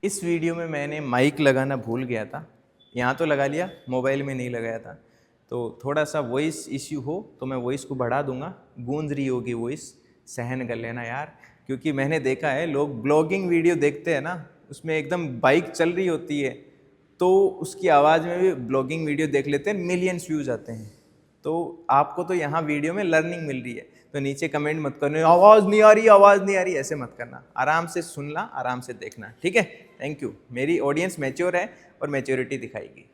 इस वीडियो में मैंने माइक लगाना भूल गया था। यहाँ तो लगा लिया, मोबाइल में नहीं लगाया था। तो थोड़ा सा वॉइस इश्यू हो तो मैं वॉइस को बढ़ा दूंगा, गूंज रही होगी वॉइस, सहन कर लेना यार। क्योंकि मैंने देखा है लोग ब्लॉगिंग वीडियो देखते हैं ना, उसमें एकदम बाइक चल रही होती है तो उसकी आवाज़ में भी ब्लॉगिंग वीडियो देख लेते हैं, मिलियंस व्यूज आते हैं। तो आपको तो यहाँ वीडियो में लर्निंग मिल रही है, तो नीचे कमेंट मत करना आवाज़ नहीं आ रही, आवाज़ नहीं आ रही, ऐसे मत करना। आराम से सुनना, आराम से देखना, ठीक है। Thank you. मेरी ऑडियंस मैच्योर है और मैच्योरिटी दिखाएगी।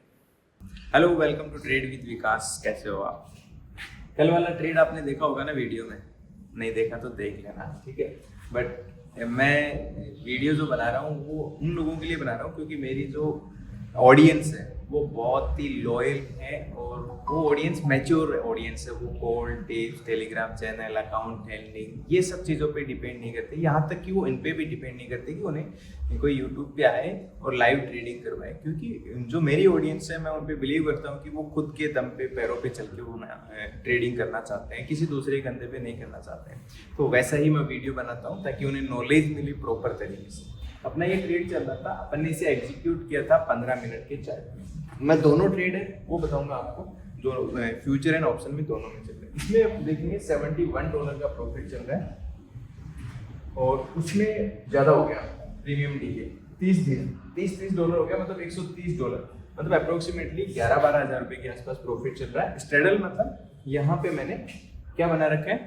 Hello, welcome to trade with Vikas. कैसे हो आप? कल वाला ट्रेड आपने देखा होगा ना वीडियो में, नहीं देखा तो देख लेना, ठीक है। बट मैं वीडियो जो बना रहा हूँ वो उन लोगों के लिए बना रहा हूँ क्योंकि मेरी जो ऑडियंस है वो बहुत ही लॉयल है और वो ऑडियंस मैच्योर ऑडियंस है। वो call, tips, Telegram channel, account handling, ये सब चीज़ों पे डिपेंड नहीं करते। यहाँ तक कि वो इन पे भी डिपेंड नहीं करते कि उन्हें कोई यूट्यूब पे आए और लाइव ट्रेडिंग करवाए। क्योंकि जो मेरी ऑडियंस है मैं उन पर बिलीव करता हूँ कि वो खुद के दम पे, पैरों पे चल के वो ट्रेडिंग करना चाहते हैं, किसी दूसरे के कंधे पे नहीं करना चाहते हैं। तो वैसा ही मैं वीडियो बनाता हूँ ताकि उन्हें नॉलेज मिले प्रॉपर तरीके से। अपना ये ट्रेड चल रहा था, अपन ने इसे एग्जीक्यूट किया था 15 मिनट के चार्ट में। मैं दोनों ट्रेड है वो बताऊंगा आपको, जो फ्यूचर एंड ऑप्शन में दोनों में चल रहे हैं। इसमें आप देखेंगे $71 का प्रॉफिट चल रहा है और उसमें ज़्यादा हो गया प्रीमियम डी के $30 हो गया, मतलब $130, मतलब अप्रोक्सीमेटली 11-12 हज़ार रुपये के आसपास प्रॉफिट चल रहा है। स्ट्रेडल मतलब यहाँ पे मैंने क्या बना रखा है,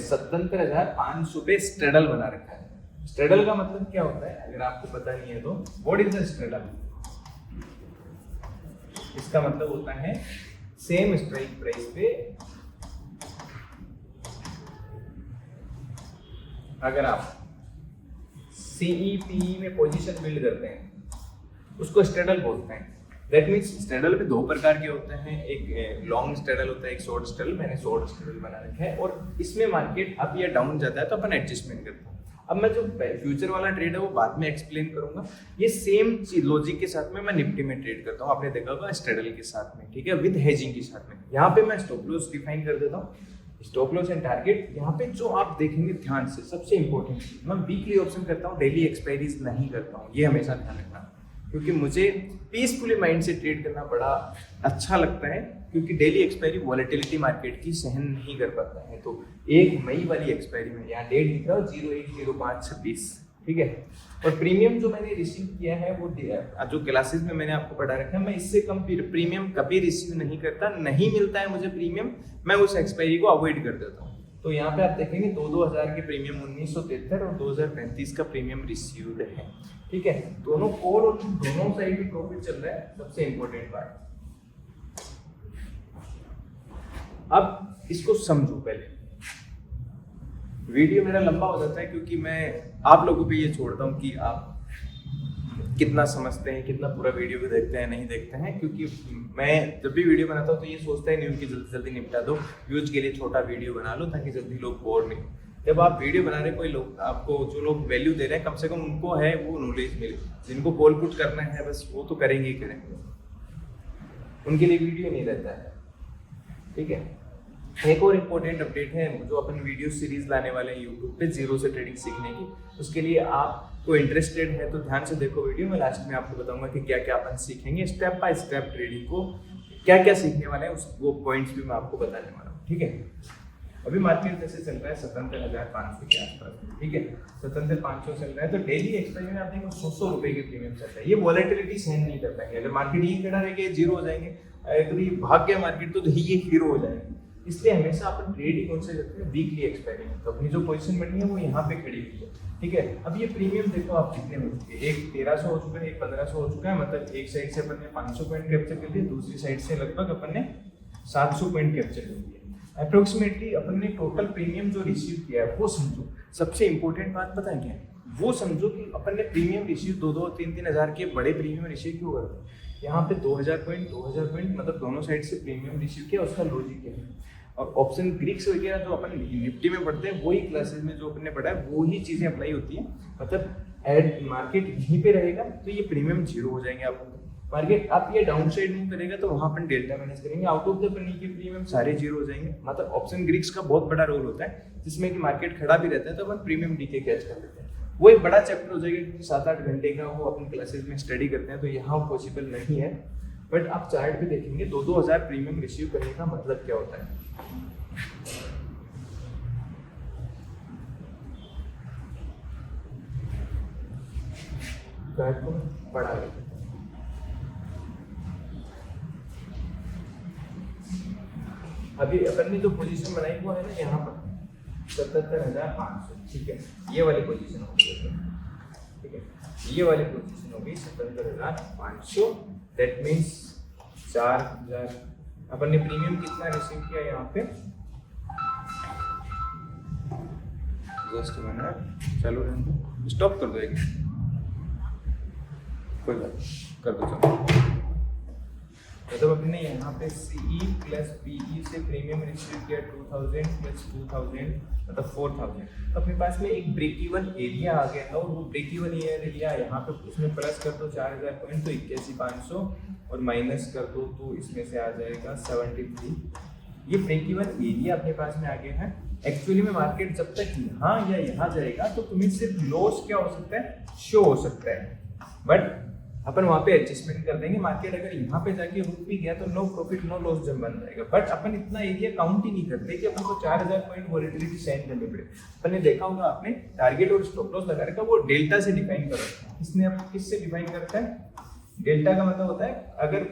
77,500 पे स्ट्रेडल बना रखा है। स्ट्रेडल का मतलब क्या होता है अगर आपको पता नहीं है तो, व्हाट इज द स्ट्रेडल? इसका मतलब होता है सेम स्ट्राइक प्राइस पे अगर आप सीईपी में पोजीशन बिल्ड करते हैं उसको स्ट्रेडल बोलते हैं। दैट मीन्स स्ट्रेडल में दो प्रकार के होते हैं, एक लॉन्ग स्ट्रेडल होता है, एक शॉर्ट स्ट्रेडल। मैंने शॉर्ट स्ट्रेडल बना रखा है और इसमें मार्केट अप या डाउन जाता है तो अपन एडजस्टमेंट करते हैं। अब मैं जो फ्यूचर वाला ट्रेड है वो बाद में एक्सप्लेन करूंगा। ये सेम लॉजिक के साथ में मैं निफ्टी में ट्रेड करता हूँ, आपने देखा होगा स्ट्रेडल के साथ में, ठीक है, विद हेजिंग के साथ में। यहाँ पे मैं स्टॉप लॉस डिफाइन कर देता हूँ, स्टॉप लॉस एंड टारगेट। यहाँ पे जो आप देखेंगे ध्यान से, सबसे इंपॉर्टेंट, मैं वीकली ऑप्शन करता हूँ, डेली एक्सपायरीज नहीं करता हूँ, ये हमेशा ध्यान रखना। क्योंकि मुझे पीसफुली माइंड से ट्रेड करना बड़ा अच्छा लगता है, क्योंकि डेली एक्सपायरी वॉलेटिलिटी मार्केट की सहन नहीं कर पाता है। तो 1 मई वाली एक्सपायरी में यहाँ डेट लिख रहा हूँ 01/05/26, ठीक है। और प्रीमियम जो मैंने रिसीव किया है वो जो क्लासेस में मैंने आपको पढ़ा रखा है, मैं इससे कम प्रीमियम कभी रिसीव नहीं करता, नहीं मिलता है मुझे प्रीमियम, मैं उस एक्सपायरी को अवॉइड कर देता हूँ। तो यहाँ पे आप देखेंगे 2-2 हज़ार के प्रीमियम 1973 और 2035 का प्रीमियम रिसीव्ड है, ठीक है। दोनों कॉल और दोनों साइड में प्रॉफिट चल रहा है, सबसे इंपॉर्टेंट पार्ट। अब इसको समझो पहले, वीडियो मेरा लंबा हो जाता है क्योंकि मैं आप लोगों पे ये छोड़ता हूँ कि आप कितना समझते हैं, कितना पूरा वीडियो भी देखते हैं, नहीं देखते हैं। क्योंकि मैं जब भी वीडियो बनाता हूँ तो ये सोचता ही नहीं हूँ कि जल्दी जल्दी निपटा दो, व्यूज के लिए छोटा वीडियो बना लो ताकि जल्दी लोग बोर नहीं। जब आप वीडियो बना रहे, कोई लोग आपको, जो लोग वैल्यू दे रहे हैं, कम से कम उनको है वो नॉलेज मिले। जिनको कॉल पुट करना है बस वो तो करेंगे ही करेंगे, उनके लिए वीडियो नहीं रहता है, ठीक है। एक और इम्पोर्टेंट अपडेट है, जो अपन वीडियो सीरीज लाने वाले हैं यूट्यूब पे जीरो से ट्रेडिंग सीखने की। उसके लिए आपको इंटरेस्टेड है तो ध्यान से देखो वीडियो, मैं लास्ट में आपको बताऊंगा कि क्या क्या अपन सीखेंगे, स्टेप बाय स्टेप ट्रेडिंग को क्या क्या सीखने वाले हैं, वो पॉइंट्स भी मैं आपको बताने वाला हूँ, ठीक है। अभी मार्केट जैसे चल रहा है 77,500 के आसपास, ठीक है, 77,500 चल रहा है। तो डेली एक्सपायरी में आप देखेंगे 100 रुपए के प्रीमियम चल रहा है। ये वॉलेटिलिटी सहन नहीं कर पाएंगे। अगर मार्केट यही खड़ा रहेगा जीरो हो जाएंगे, अगर ये भाग गया मार्केट तो ये हीरो हो जाएंगे। इसलिए हमेशा अपन ट्रेडिंग कौन से करते हैं, वीकली एक्सपायरी में। तो अपनी जो पोजीशन बनी है वो यहाँ पे खड़ी हुई है, ठीक है। अब ये प्रीमियम देखो आप कितने हो चुके हैं, एक 1300 हो चुका है, एक 1500 हो चुका है, मतलब एक साइड से अपन ने 500 पॉइंट कैप्चर कर लिए, दूसरी साइड से लगभग अपन ने 700 पॉइंट कैप्चर कर लिए। अप्रोक्सीमेटली अपन ने टोटल प्रीमियम जो रिसीव किया है वो समझो। सबसे इंपॉर्टेंट बात पता है क्या है, वो समझो कि अपन ने प्रीमियम रिसीव 2-2, 3-3 हज़ार के बड़े प्रीमियम रिसीव क्यों करते हैं। यहाँ पे 2000 पॉइंट मतलब दोनों साइड से प्रीमियम रिसीव किया, उसका लॉजिक क्या है। और ऑप्शन ग्रीक्स वगैरह जो अपन निफ्टी में पढ़ते हैं वही क्लासेस में जो अपन ने पढ़ा है वही चीज़ें अप्लाई होती हैं। मतलब एड मार्केट यहीं पे रहेगा तो ये प्रीमियम जीरो हो जाएंगे। आप मार्केट आप ये डाउन साइड मूव करेगा तो वहाँ अपन डेल्टा मैनेज करेंगे, आउट ऑफ द मनी के प्रीमियम सारे जीरो हो जाएंगे। मतलब ऑप्शन ग्रीक्स का बहुत बड़ा रोल होता है जिसमें कि मार्केट खड़ा भी रहता है तो अपन प्रीमियम डी के कैच कर लेते हैं। वो एक बड़ा चैप्टर हो जाएगा क्योंकि 7-8 घंटे का वो अपनी क्लासेस में स्टडी करते हैं, तो यहाँ पॉसिबल नहीं है। बट आप चार्ट पे देखेंगे 2-2 हज़ार प्रीमियम रिसीव करने का मतलब क्या होता है। चार्ट को पढ़ा लेते हैं। अभी अपन ने जो पोजीशन बनाई वो है ना यहाँ पर 77,500, ठीक है, ये वाली पोजीशन हो गई, ठीक है, ये वाली पोजीशन हो गई 77,500। दैट मीन्स 4,000 अपन ने प्रीमियम कितना रिसीव किया यहाँ पे, जस्ट मिनट, चलो स्टॉप कर दो, एक कोई बात कर दो, चलो। मतलब अपने यहाँ पे CE प्लस PE से प्रीमियम रिसीव किया 2000 प्लस 2000 मतलब 4000। तो अपने पास में एक ब्रेक इवन एरिया आ गया था, और वो ब्रेक इवन एरिया यहाँ पे उसमें प्लस कर दो 4000 पॉइंट तो 81,500, और माइनस कर दो तो इसमें से आ जाएगा 73। ये ब्रेक इवन एरिया अपने पास में आ गया है। एक्चुअली में मार्केट जब तक यहाँ या यहाँ जाएगा तो तुम्हें सिर्फ लॉस क्या हो सकता है, शो हो सकता है, बट अपन वहाँ पे एडजस्टमेंट कर देंगे। मार्केट अगर यहाँ पे जाके रुक भी गया तो नो प्रॉफिट नो लॉस जब बन जाएगा, बट अपन इतना एरिया काउंट ही नहीं करते कि अपन को 4000 पॉइंट वॉलेटिलिटी सहन करनी पड़े। अपन ने देखा होगा आपने टारगेट और स्टॉप लॉस लगा रखा, वो डेल्टा से डिफाइन कर रखा है। इसने अब किससे डिफाइन करता है, डेल्टा का मतलब होता है अगर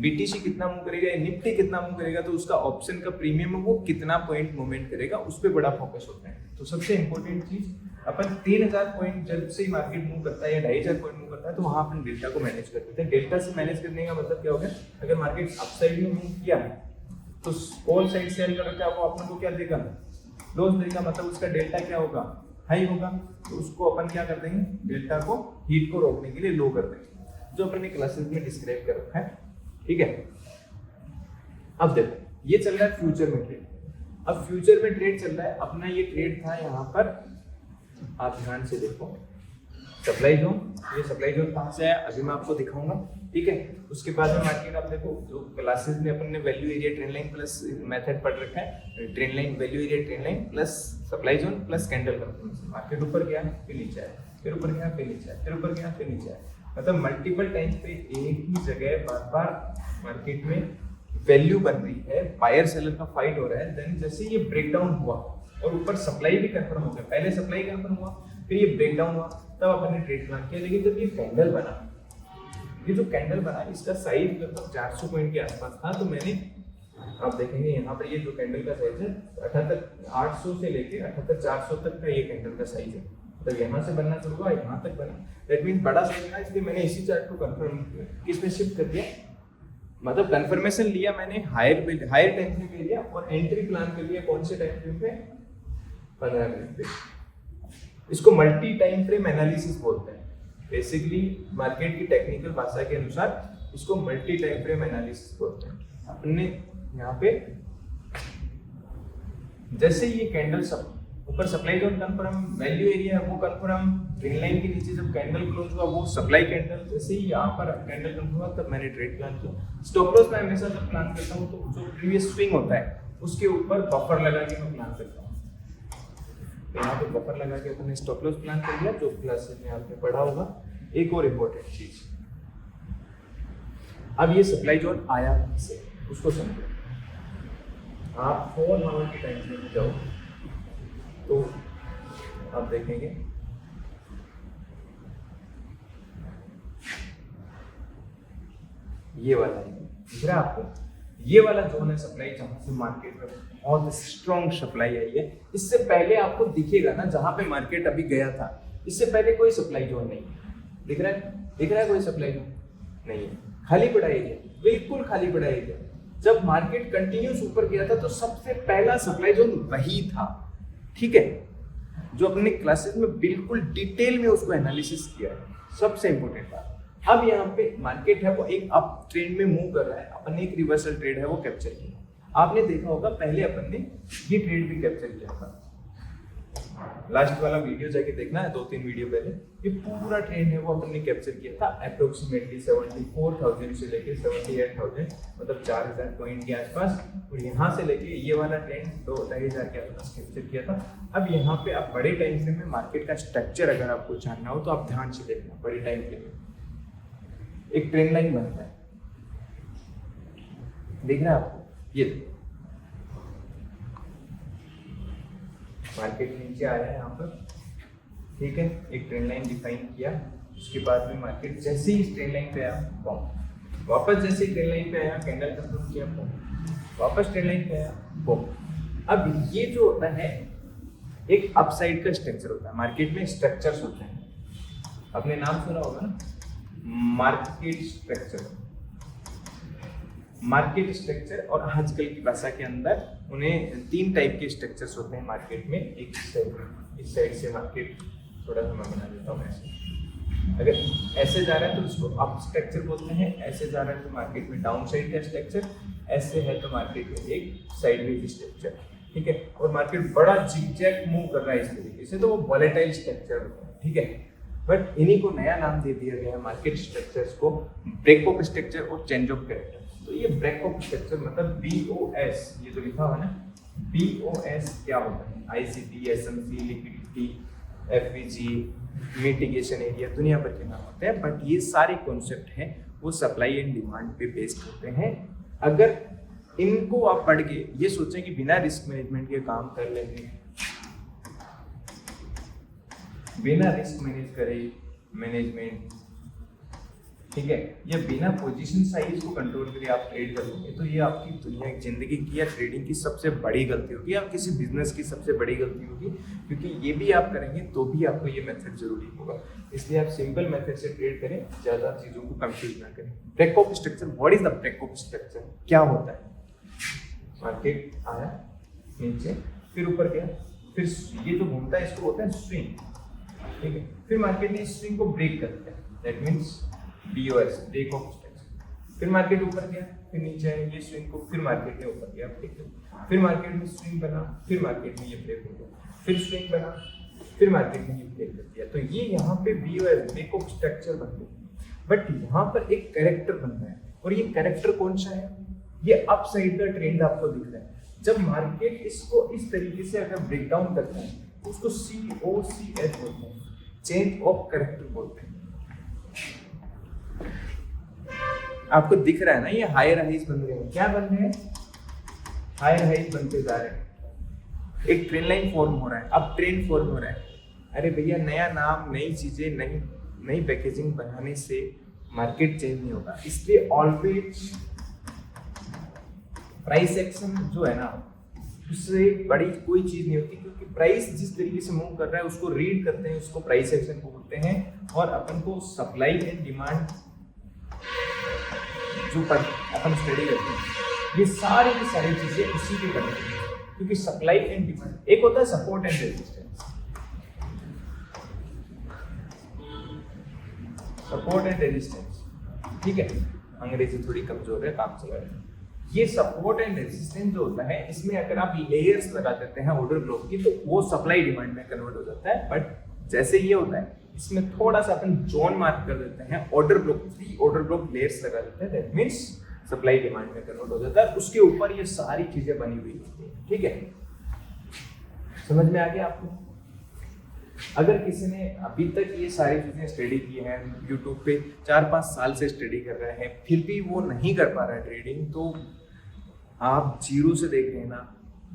BTC कितना मूव करेगा या निफ्टी कितना मूव करेगा तो उसका ऑप्शन का प्रीमियम वो कितना पॉइंट मूवमेंट करेगा, उस पर बड़ा फोकस होता है। तो सबसे इंपॉर्टेंट चीज अपन 3000 पॉइंट जब से मार्केट मूव करता है या 2500 पॉइंट मूव करता है तो वहां अपन डेल्टा को मैनेज कर देते हैं। डेल्टा से मैनेज करने का मतलब क्या हो गया, अगर मार्केट अपसाइड में मूव किया है तो कॉल साइड सेल कर रखा है, वो अपन को क्या देगा, लॉस देगा, मतलब उसका डेल्टा क्या होगा, हाई होगा। तो उसको अपन क्या कर देंगे, डेल्टा को हीट को रोकने के लिए लो कर देंगे, जो अपन ने क्लासेस में डिस्क्राइब कर रखा है, ठीक है। अब देखो ये चल रहा है फ्यूचर में ट्रेड। अब फ्यूचर में ट्रेड चल रहा है अपना, ये ट्रेड था यहाँ पर, आप ध्यान से देखो सप्लाई जोन, ये सप्लाई जोन कहाँ से आया अभी मैं आपको दिखाऊंगा, ठीक है। उसके बाद में मार्केट आप देखो जो क्लासेस में अपन ने value area trend line plus method पढ़ रखा है, trend line value area trend line plus supply zone plus candle confirmation. Market ऊपर गया फिर नीचे आया, फिर ऊपर गया फिर नीचे आया, फिर ऊपर गया फिर नीचे आया, मतलब मल्टीपल टाइम्स पे एक ही जगह बार बार मार्केट में वैल्यू बन रही है, बायर सेलर का फाइट हो रहा है। देन जैसे ये ब्रेकडाउन हुआ और ऊपर सप्लाई भी कंफर्म हो गया, पहले सप्लाई कंफर्म हुआ फिर ये ब्रेकडाउन हुआ, तब अपन ने ट्रेड प्लान किया। लेकिन जब ये कैंडल बना, ये जो कैंडल बना इसका साइज लगभग 400 पॉइंट के आसपास था, तो मैंने आप देखेंगे यहाँ पर ये जो कैंडल का साइज है 78,800 से लेके 78,400 तक का ये कैंडल का साइज है, मतलब यहाँ से बनना शुरू हुआ यहाँ तक बना। दैट मींस बड़ा साइज था, इसलिए मैंने इसी चार्ट को कंफर्म किसमें शिफ्ट कर दिया, मतलब कंफर्मेशन लिया मैंने हायर टाइम फ्रेम पे लिया और एंट्री प्लान कर लिया कौन से टाइम फ्रेम पे, 15 मिनट पे। इसको मल्टी टाइम फ्रेम एनालिसिस बोलते हैं। बेसिकली मार्केट की टेक्निकल भाषा के अनुसार इसको मल्टी टाइम फ्रेम एनालिसिस बोलते हैं। अपने यहाँ पे जैसे ये कैंडल सब ऊपर supply zone confirm, value area वो कंफर्म, ट्रेंड लाइन के नीचे जब कैंडल क्लोज हुआ वो सप्लाई कैंडल, जैसे ही यहाँ पर कैंडल कंफर्म हुआ तब मैंने ट्रेड प्लान किया। स्टॉप लॉस मैं हमेशा जब प्लान करता हूँ तो जो प्रीवियस स्विंग होता है उसके ऊपर बफर लगा के मैं प्लान करता हूँ। तो यहाँ पे बफर लगा के अपने स्टॉप लॉस प्लान कर दिया, जो क्लासेस में आपने पढ़ा होगा। एक और इम्पोर्टेंट चीज, अब ये सप्लाई जोन आया कहाँ से उसको समझो। आप 4 आवर के टाइम में जाओ तो आप देखेंगे ये वाला है, दिख रहा है आपको, ये वाला जोन है सप्लाई, जहां से मार्केट में बहुत स्ट्रॉन्ग सप्लाई आई है। इससे पहले आपको दिखेगा ना जहां पे मार्केट अभी गया था, इससे पहले कोई सप्लाई जोन नहीं है। दिख रहा है, दिख रहा है कोई सप्लाई जोन नहीं है, खाली पड़ा एरिया, बिल्कुल खाली पड़ा एरिया। जब मार्केट कंटिन्यूस ऊपर गया था तो सबसे पहला सप्लाई जोन वही था, ठीक है, जो अपने क्लासेस में बिल्कुल डिटेल में उसको एनालिसिस किया है। सबसे इंपॉर्टेंट बात, अब यहाँ पे मार्केट है वो एक अप ट्रेंड में मूव कर रहा है, अपन ने एक रिवर्सल ट्रेड है वो कैप्चर किया। आपने देखा होगा पहले अपन ने ये ट्रेड भी कैप्चर किया था, लास्ट वाला वीडियो जाके देखना है, 2-3 वीडियो पहले, ये पूरा ट्रेंड है वो अपन ने कैप्चर किया था अप्रोक्सीमेटली 74,000 से लेके 78,000, मतलब 4,000 पॉइंट के आसपास, और यहाँ से लेके ये वाला ट्रेंड 2-2,500 के आसपास कैप्चर किया था। अब यहाँ पे आप बड़े टाइम फ्रेम में मार्केट का स्ट्रक्चर अगर आपको जानना हो तो आप ध्यान से देखना। बड़े टाइम फ्रेम में एक ट्रेंड लाइन बनता है, दिख रहा है आपको, ये मार्केट नीचे आ रहा है यहाँ पर, ठीक है, एक ट्रेंड लाइन डिफाइन किया, उसके बाद में मार्केट जैसे ही ट्रेंड लाइन पे आया बम, वापस जैसे ही ट्रेंड लाइन पे आया कैंडल कंफर्म किया बम, वापस ट्रेंड लाइन पे आया बम। अब ये जो होता है एक अपसाइड का स्ट्रक्चर होता है, मार्केट में स्ट्रक्चर्स होते हैं, आपने नाम सुना होगा ना, मार्केट स्ट्रक्चर। मार्केट स्ट्रक्चर और आजकल की भाषा के अंदर उन्हें 3 टाइप के स्ट्रक्चर्स होते हैं मार्केट में। एक इस साइड से मार्केट थोड़ा सा मैं बना देता हूँ ऐसे, अगर ऐसे जा रहा है तो इसको अप स्ट्रक्चर बोलते हैं, ऐसे जा रहा है तो मार्केट में डाउन साइड का स्ट्रक्चर, ऐसे है तो मार्केट में एक साइडवेज स्ट्रक्चर, ठीक है। और मार्केट बड़ा जिगजैग मूव कर रहा है इस तरीके से, तो वो वॉलेटाइल स्ट्रक्चर होता है, ठीक है। बट इन्हीं को नया नाम दे दिया गया है मार्केट स्ट्रक्चर्स को, ब्रेक ऑफ स्ट्रक्चर और चेंज ऑफ कैरेक्टर। तो ये ब्रेक ऑफ स्ट्रक्चर मतलब BOS, ये जो लिखा हुआ है ना, BOS क्या होता है, ICP, SMC, liquidity, FVG, mitigation area, दुनिया भर के नाम होते हैं, बट ये सारे कॉन्सेप्ट हैं वो सप्लाई एंड डिमांड पे बेस्ड होते हैं। अगर इनको आप पढ़ के ये सोचें कि बिना रिस्क मैनेजमेंट के काम कर लेंगे, बिना रिस्क मैनेज करे मैनेजमेंट, ठीक है, या बिना पोजीशन साइज को कंट्रोल करके आप ट्रेड कर लोगे, तो ये आपकी दुनिया की जिंदगी की या ट्रेडिंग की सबसे बड़ी गलती होगी, या किसी बिजनेस की सबसे बड़ी गलती होगी, क्योंकि ये भी आप करेंगे तो भी आपको ये मेथड जरूरी होगा। इसलिए आप सिंपल मेथड से ट्रेड करें, ज़्यादा चीज़ों को कंफ्यूज ना करें। Break of structure, what is the break of structure, क्या होता है? मार्केट आया नीचे, फिर ऊपर गया, फिर ये जो घूमता है इसको बोलते हैं स्विंग, ठीक है। फिर मार्केट ने इस स्विंग को ब्रेक कर दिया, that means BOS, break of structure. फिर मार्केट ऊपर गया, फिर नीचे आया, ये स्विंग को फिर मार्केट ने ऊपर गया, ब्रेक किया, फिर मार्केट में स्विंग बना, फिर मार्केट में ये ब्रेक हो गया, फिर स्विंग बना, फिर मार्केट में ये ब्रेक कर दिया। तो ये यहाँ पे BOS, ब्रेक ऑफ स्ट्रक्चर बन गया। बट यहाँ पर एक कैरेक्टर बन रहा है, और ये कैरेक्टर कौन सा है? ये अप साइड का ट्रेंड आपको दिख रहा है। जब मार्केट इसको इस तरीके से अगर ब्रेक डाउन करता है तो उसको COCS बोलते हैं, चेंज ऑफ कैरेक्टर बोलते हैं। आपको दिख रहा है ना, ये हायर हाइज बन रहे हैं, क्या बन रहे हैं? हायर हाइज बनते जा रहे हैं, एक ट्रेंड लाइन फॉर्म हो रहा है, अब ट्रेंड फॉर्म हो रहा है। अरे भैया, नया नाम, नई चीजें, नई पैकेजिंग बनाने से मार्केट चेंज नहीं होगा। इसलिए ऑलवेज प्राइस एक्शन जो है ना, उससे बड़ी कोई चीज नहीं होती, क्योंकि प्राइस जिस तरीके से मूव कर रहा है उसको रीड करते हैं, उसको प्राइस एक्शन को बोलते हैं। और अपन को सप्लाई एंड डिमांड जो अपन स्टडी करते हैं, ये सारी की सारी चीजें उसी के करते हैं, क्योंकि सप्लाई एंड डिमांड, एक होता है support and resistance, support and resistance, ठीक है। अंग्रेजी थोड़ी कमजोर है, काम चला रहे हैं। ये सपोर्ट एंड रेजिस्टेंस जो होता है, इसमें अगर आप लेयर्स लगा देते हैं ऑर्डर ब्लॉक की, तो वो सप्लाई डिमांड में कन्वर्ट हो जाता है। बट जैसे ये होता है, इसमें थोड़ा सा अपन जोन मार्क कर देते हैं, order block, 3 order block layers लगा देते हैं, दैट मींस सप्लाई डिमांड में कन्वर्ट हो जाता है। उसके ऊपर ये सारी चीजें बनी हुई होती है, ठीक है। समझ में आ गया आपको? अगर किसी ने अभी तक ये सारी चीजें स्टडी की है, यूट्यूब पे 4-5 साल से स्टडी कर रहे हैं, फिर भी वो नहीं कर पा रहा है ट्रेडिंग, तो आप जीरो से देख रहे हैं ना,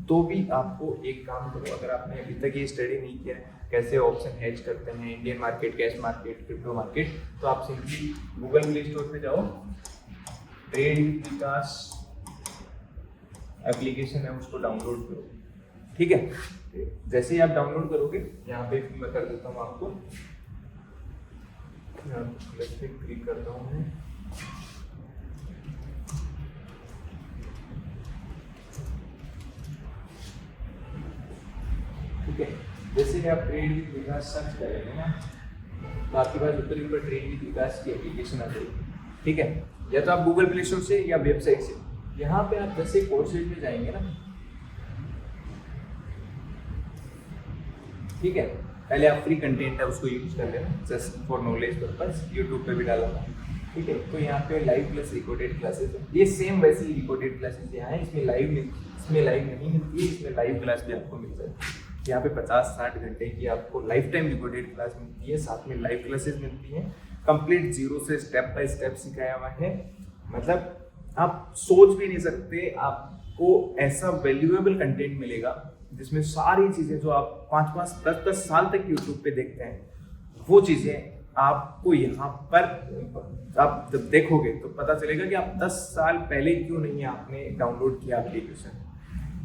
तो भी आपको एक काम करो, अगर आपने अभी तक ये स्टडी नहीं किया है कैसे ऑप्शन हेज करते हैं, Indian market, cash market, crypto market, तो आप सिंपली गूगल प्ले स्टोर पे जाओ, ट्रेड विद विकास एप्लीकेशन है, उसको डाउनलोड करो, ठीक है। जैसे ही आप डाउनलोड करोगे, यहाँ पे मैं कर देता हूँ आपको, क्लिक करता हूँ मैं, ठीक है। जैसे ही आप ट्रेड विद विकास सर्च करेंगे ना, तो आपके पास ऊपर ऊपर ट्रेड विद विकास की एप्लीकेशन आ जाएगी, ठीक है। या तो आप गूगल प्ले स्टोर से या वेबसाइट से, यहाँ पे आप जैसे कोर्सेज में जाएंगे ना, ठीक है। पहले आप फ्री कंटेंट है उसको यूज कर लेना just for knowledge purpose, YouTube पे भी डाला था, ठीक है। तो यहाँ पे लाइव प्लस रिकॉर्डेड क्लासेस है, ये सेम वैसे ही रिकॉर्डेड क्लासेस यहाँ है, इसमें लाइव नहीं मिलती है, इसमें लाइव क्लास भी आपको मिल जाती है। यहाँ पे 50-60 घंटे की आपको लाइफ टाइम रिकॉर्डेड क्लास मिलती है, साथ में लाइव क्लासेस मिलती हैं, कंप्लीट जीरो से स्टेप बाय स्टेप सिखाया हुआ है। मतलब आप सोच भी नहीं सकते आपको ऐसा वैल्यूएबल कंटेंट मिलेगा जिसमें सारी चीज़ें जो आप 5-5, 10-10 साल तक यूट्यूब पे देखते हैं वो चीज़ें आपको यहाँ पर आप जब देखोगे तो पता चलेगा कि आप 10 साल पहले क्यों नहीं आपने डाउनलोड किया एप्लीकेशन।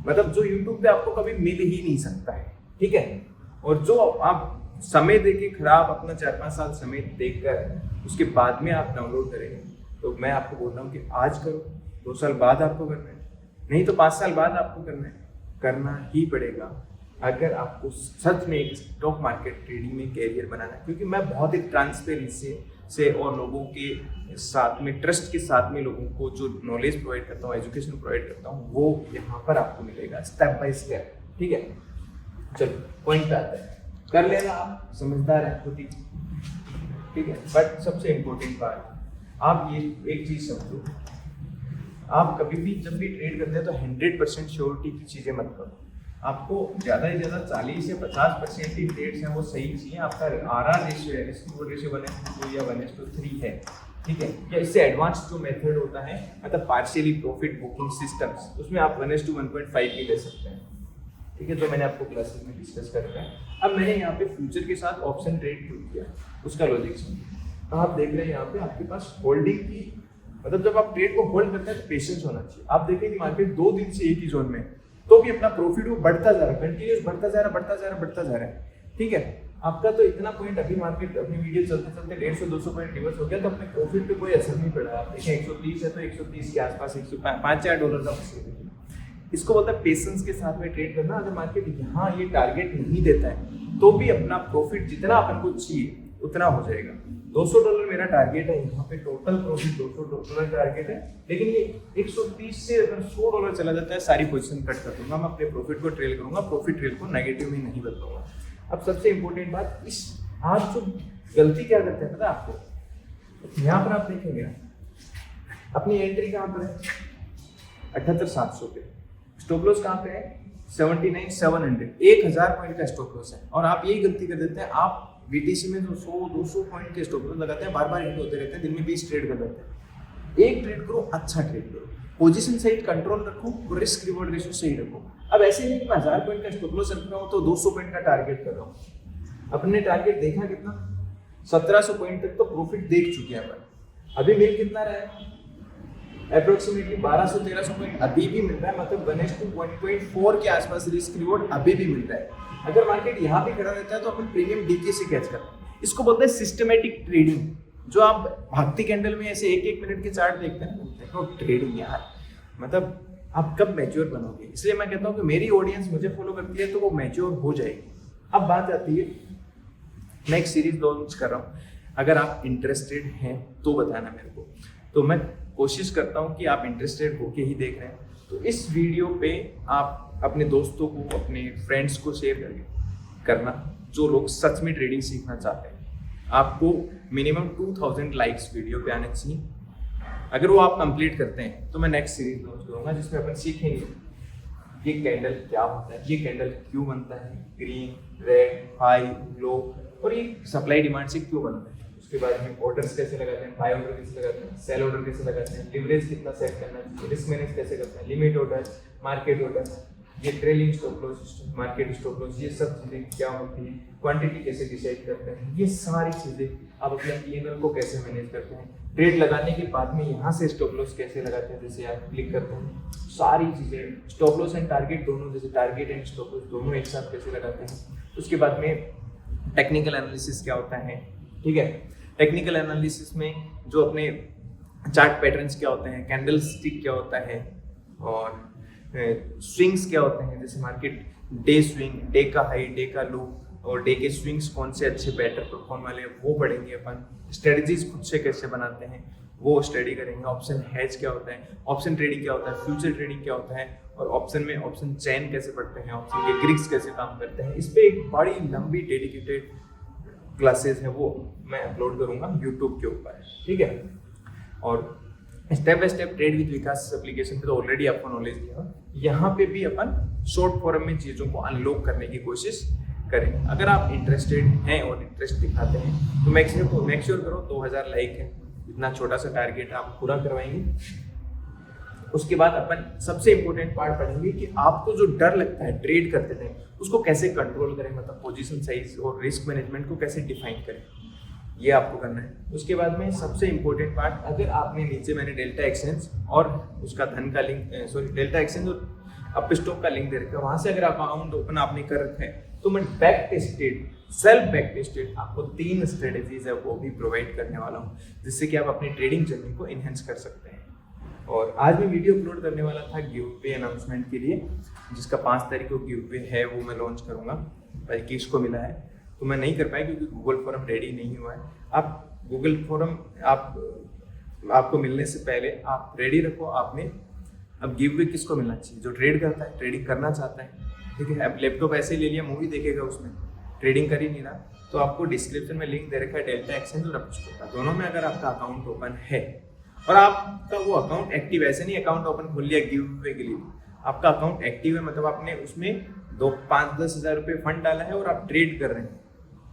मतलब जो यूट्यूब पे आपको कभी मिल ही नहीं सकता है, ठीक है। और जो आप समय देके खराब अपना 4-5 साल समय देकर उसके बाद में आप डाउनलोड करेंगे, तो मैं आपको बोल रहा हूँ कि आज करो, 2 साल बाद आपको करना है, नहीं तो 5 साल बाद आपको करना ही पड़ेगा अगर आपको सच में एक स्टॉक मार्केट ट्रेडिंग में कैरियर बनाना है। क्योंकि मैं बहुत ही ट्रांसपेरेंसी से और लोगों के साथ में ट्रस्ट के साथ में लोगों को जो नॉलेज प्रोवाइड करता हूँ, एजुकेशन प्रोवाइड करता हूँ, वो यहाँ पर आपको मिलेगा स्टेप बाय स्टेप, ठीक है। चलो पॉइंट पे आता है, कर लेना आप, समझदार है खुद ही, ठीक है। बट सबसे इम्पोर्टेंट बात, आप ये एक चीज़ समझो, आप कभी भी जब भी ट्रेड करते हैं तो 100% श्योरिटी की चीज़ें मत करो। आपको ज़्यादा से ज़्यादा 40 से 50% ही ट्रेड्स हैं वो सही चाहिए। आपका RR रेशियो है, रिस्क रिवॉर्ड रेशियो 1:2 या 1:3 है, ठीक है। या इससे एडवांस जो मेथड होता है मतलब पार्शियली प्रॉफिट बुकिंग सिस्टम्स, उसमें आप 1:1.5 भी ले सकते हैं, ठीक है, जो मैंने आपको क्लासेस में डिस्कस कर रखा है। अब मैंने यहाँ पे फ्यूचर के साथ ऑप्शन ट्रेड क्यों किया, उसका लॉजिक समझिए। तो आप देख रहे हैं यहाँ पे आपके पास होल्डिंग की, मतलब जब आप ट्रेड को होल्ड करते हैं तो पेशेंस होना चाहिए। आप देखें कि मार्केट 2 दिन से एक ही जोन में, तो भी अपना प्रॉफिट वो बढ़ता जा रहा है, कंटिन्यूस बढ़ता जा रहा है, ठीक है। आपका तो इतना पॉइंट अभी मार्केट अपनी वीडियो चलते 150-200 पॉइंट रिवर्स हो गया, तो अपने प्रॉफिट पे कोई असर नहीं पड़ा। आप देखें 130 है तो 130 के आसपास, $5-4 का इसको बोलता है पेशेंस के साथ में ट्रेड करना। अगर मार्केट यहाँ ये टारगेट नहीं देता है तो भी अपना प्रॉफिट जितना अपन को चाहिए उतना हो जाएगा। $200 मेरा टारगेट है, यहाँ पे टोटल प्रॉफिट $200 टारगेट है, लेकिन ये 130 से अगर $100 चला जाता है सारी पोजीशन कट कर दूंगा, मैं अपने प्रॉफिट को ट्रेल करूंगा, प्रॉफिट ट्रेल को नेगेटिव में नहीं बदलूंगा। अब सबसे इंपॉर्टेंट बात, इस आप जो गलती क्या करते हैं पता है आपको, यहाँ पर आप देखेंगे अपनी एंट्री कहाँ पर है 78,700 पे, स्टॉप लॉस कहाँ पे है 79,700, 1000 पॉइंट का स्टॉप लॉस है। और आप यही गलती कर देते हैं, आप BTC में जो 100-200 पॉइंट के स्टॉप लॉस लगाते हैं, बार बार हिट होते रहते हैं, दिन में 20 ट्रेड कर लेते हैं। एक ट्रेड करो, अच्छा ट्रेड करो, पोजीशन सही कंट्रोल रखो, रिस्क रिवॉर्ड रेशियो सही रखो। अब ऐसे नहीं कि मैं 1000 पॉइंट का स्टॉप लॉस रख रहा हूँ तो 200 पॉइंट का टारगेट कर रहा हूँ। अपने टारगेट देखा कितना, 1700 पॉइंट तक तो प्रॉफिट देख चुके हैं अपन। अभी मिल कितना रहा है, अप्रोक्सीमेटली 1200-1300 पॉइंट अभी भी मिल रहा है, मतलब 1:1.4 के आसपास रिस्क रिवॉर्ड अभी भी मिल रहा है। अगर मार्केट यहाँ पे खड़ा रहता है तो अपन प्रीमियम डीके से कैच करते हैं। इसको बोलते हैं सिस्टमेटिक ट्रेडिंग। जो आप भागती कैंडल में ऐसे 1-1 मिनट के चार्ट देखते हैं, देखो ट्रेडिंग यार, मतलब आप कब मैच्योर बनोगे। इसलिए मैं कहता हूँ कि मेरी ऑडियंस मुझे फॉलो करती है तो वो मैच्योर हो जाएगी। अब बात आती है, मैं एक सीरीज लॉन्च कर रहा हूँ, अगर आप इंटरेस्टेड हैं तो बताना मेरे को। तो मैं कोशिश करता हूँ कि आप इंटरेस्टेड होके ही देख रहे हैं, तो इस वीडियो पे आप अपने दोस्तों को, अपने फ्रेंड्स को शेयर करना जो लोग सच में ट्रेडिंग सीखना चाहते हैं। आपको मिनिमम 2000 लाइक्स वीडियो पे आने चाहिए। अगर वो आप कंप्लीट करते हैं तो मैं नेक्स्ट सीरीज लॉन्च करूँगा जिसमें अपन सीखेंगे ये कैंडल क्या होता है, ये कैंडल क्यों बनता है, ग्रीन, रेड, हाई, लो, और ये सप्लाई डिमांड से क्यों बनता है। उसके बाद में ऑर्डर्स कैसे लगाते हैं, बाय ऑर्डर कैसे लगाते हैं, सेल ऑर्डर कैसे लगाते हैं, लिवरेज कितना सेट करना चाहिए, रिस्क मैनेज कैसे करते हैं, लिमिट ऑर्डर, मार्केट ऑर्डर, ये trailing stop loss, market stop loss, ये सब चीज़ें क्या होती है, क्वांटिटी कैसे डिसाइड करते हैं, ये सारी चीज़ें आप अपने P&L को कैसे मैनेज करते हैं, ट्रेड लगाने के बाद में यहाँ से स्टॉप लॉस कैसे लगाते हैं, जैसे आप क्लिक करते हैं, सारी चीज़ें स्टॉप लॉस एंड टारगेट दोनों, जैसे टारगेट एंड स्टॉप लॉस दोनों एक साथ कैसे लगाते हैं। उसके बाद में टेक्निकल एनालिसिस क्या होता है, ठीक है, टेक्निकल एनालिसिस में जो अपने चार्ट पैटर्न्स क्या होते हैं, कैंडल स्टिक क्या होता है, और स्विंग्स क्या होते हैं, जैसे मार्केट डे स्विंग, डे का हाई, डे का लो, और डे के स्विंग्स कौन से अच्छे बेटर परफॉर्म वाले हैं वो पढ़ेंगे अपन। स्ट्रेटजीज खुद से कैसे बनाते हैं वो स्टडी करेंगे। ऑप्शन हेज क्या होता है, ऑप्शन ट्रेडिंग क्या होता है, फ्यूचर ट्रेडिंग क्या होता है, और ऑप्शन में ऑप्शन चेन कैसे पढ़ते हैं, ऑप्शन के ग्रिक्स कैसे काम करते हैं, इस पे एक बड़ी लंबी डेडिकेटेड क्लासेस है, वो मैं अपलोड करूंगा यूट्यूब के ऊपर, ठीक है। और step by step trade with Vikas application पे तो ऑलरेडी आपको नॉलेज दिया, यहाँ पे भी अपन शॉर्ट फॉर्म में चीज़ों को अनलॉक करने की कोशिश करें। अगर आप इंटरेस्टेड हैं और इंटरेस्ट दिखाते हैं तो मेक श्योर करो 2000 लाइक है, इतना छोटा सा टारगेट आप पूरा करवाएंगे। उसके बाद अपन सबसे इम्पोर्टेंट पार्ट पढ़ेंगे कि आपको जो डर लगता है ट्रेड करते टाइम उसको कैसे कंट्रोल करें, मतलब पोजीशन साइज और रिस्क मैनेजमेंट को कैसे डिफाइन करें, ये आपको करना है। उसके बाद में सबसे इम्पोर्टेंट पार्ट, अगर आपने नीचे मैंने डेल्टा एक्सचेंज और उसका धन का लिंक डेल्टा एक्सचेंज और अप स्टॉक का लिंक दे रखा है, वहां से अगर आप अकाउंट ओपन आपने कर रखा है तो मैं back tested self back tested आपको 3 स्ट्रेटेजीज है वो भी प्रोवाइड करने वाला हूँ, जिससे कि आप अपनी ट्रेडिंग जर्नी को इनहेंस कर सकते हैं। और आज मैं वीडियो अपलोड करने वाला था गिव अवे अनाउंसमेंट के लिए, जिसका 5 तारीख को गिव अवे है, वो मैं लॉन्च करूँगा। भाई किसको मिला है तो मैं नहीं कर पाया क्योंकि गूगल फॉर्म रेडी नहीं हुआ है। आप गूगल फॉर्म आपको मिलने से पहले आप रेडी रखो। आपने अब गिव अवे किसको मिलना चाहिए, जो ट्रेड करता है, ट्रेडिंग करना चाहता है, ठीक है। अब लैपटॉप ऐसे ही ले लिया, मूवी देखेगा उसमें, ट्रेडिंग कर ही नहीं रहा, तो आपको डिस्क्रिप्शन में लिंक दे रखा है डेल्टा एक्सचेंज और अप स्टॉक का, दोनों में अगर आपका अकाउंट ओपन है और आपका वो अकाउंट एक्टिव, ऐसे नहीं अकाउंट ओपन खोल लिया गिव अवे के लिए, आपका अकाउंट एक्टिव है, मतलब आपने उसमें 5-10 हज़ार रुपये फंड डाला है और आप ट्रेड कर रहे हैं,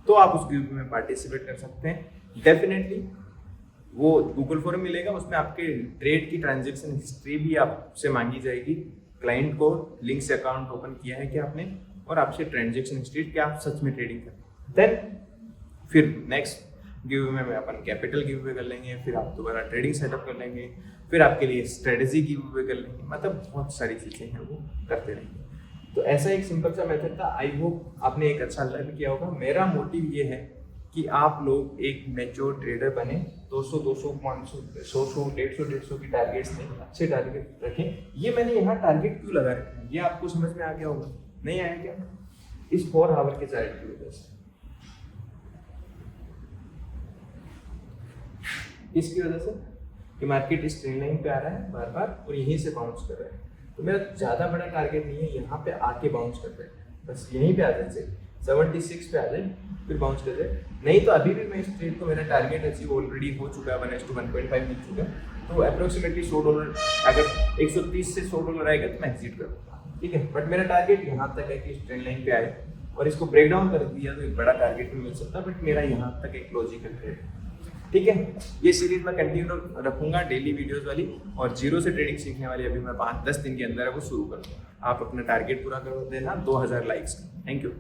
तो आप उस गिव अवे में पार्टिसिपेट कर सकते हैं। डेफिनेटली वो गूगल फॉर्म मिलेगा, उसमें आपके ट्रेड की ट्रांजेक्शन हिस्ट्री भी आपसे मांगी जाएगी, क्लाइंट को लिंक से अकाउंट ओपन किया है कि आपने, और आपसे ट्रांजेक्शन हिस्ट्री क्या आप सच में ट्रेडिंग करें। देन फिर नेक्स्ट गिव अवे में अपन कैपिटल गिव अवे कर लेंगे, फिर आप दोबारा ट्रेडिंग सेटअप कर लेंगे, फिर आपके लिए स्ट्रेटेजी गिव अवे कर लेंगे, मतलब बहुत सारी चीज़ें हैं वो करते रहेंगे। तो ऐसा एक सिंपल सा मेथड था, आई होप आपने एक अच्छा लर्न किया होगा। मेरा मोटिव ये है कि आप लोग एक मैच्योर ट्रेडर बने, 200, 500, 100, 150 की टारगेट्स लें, अच्छे टारगेट रखें। ये मैंने यहाँ टारगेट क्यों लगा रखे हैं ये आपको समझ में आ गया होगा, नहीं आया क्या? इस 4 आवर के चार्ट की वजह से, इसकी वजह से कि मार्केट इस ट्रेंड लाइन पे आ रहा है बार बार और यहीं से बाउंस कर रहा है, तो मेरा ज़्यादा बड़ा टारगेट नहीं है यहाँ पे आके बाउंस कर रहा है, बस यहीं पे आ जाए 76 पे आ जाए फिर बाउंस कर जाए। नहीं तो अभी भी मैं इस ट्रेड को, मेरा टारगेट अचीव ऑलरेडी हो चुका है, 1:1.5 मिल चुका है, तो अप्रोक्सीमेटली $100, अगर 130 से $100 आएगा तो मैं एग्जिट करूँगा, ठीक है। बट मेरा टारगेट यहाँ तक है कि इस ट्रेंड लाइन पे आए और इसको ब्रेक डाउन कर दिया तो एक बड़ा टारगेट भी मिल सकता है, बट मेरा यहाँ तक एक लॉजिकल ट्रेड, ठीक है। ये सीरीज मैं कंटिन्यू रखूंगा, डेली वीडियोस वाली, और जीरो से ट्रेडिंग सीखने वाली अभी मैं 5-10 दिन के अंदर है वो शुरू करूँगा। आप अपना टारगेट पूरा कर देना 2000 लाइक्स का। Thank you.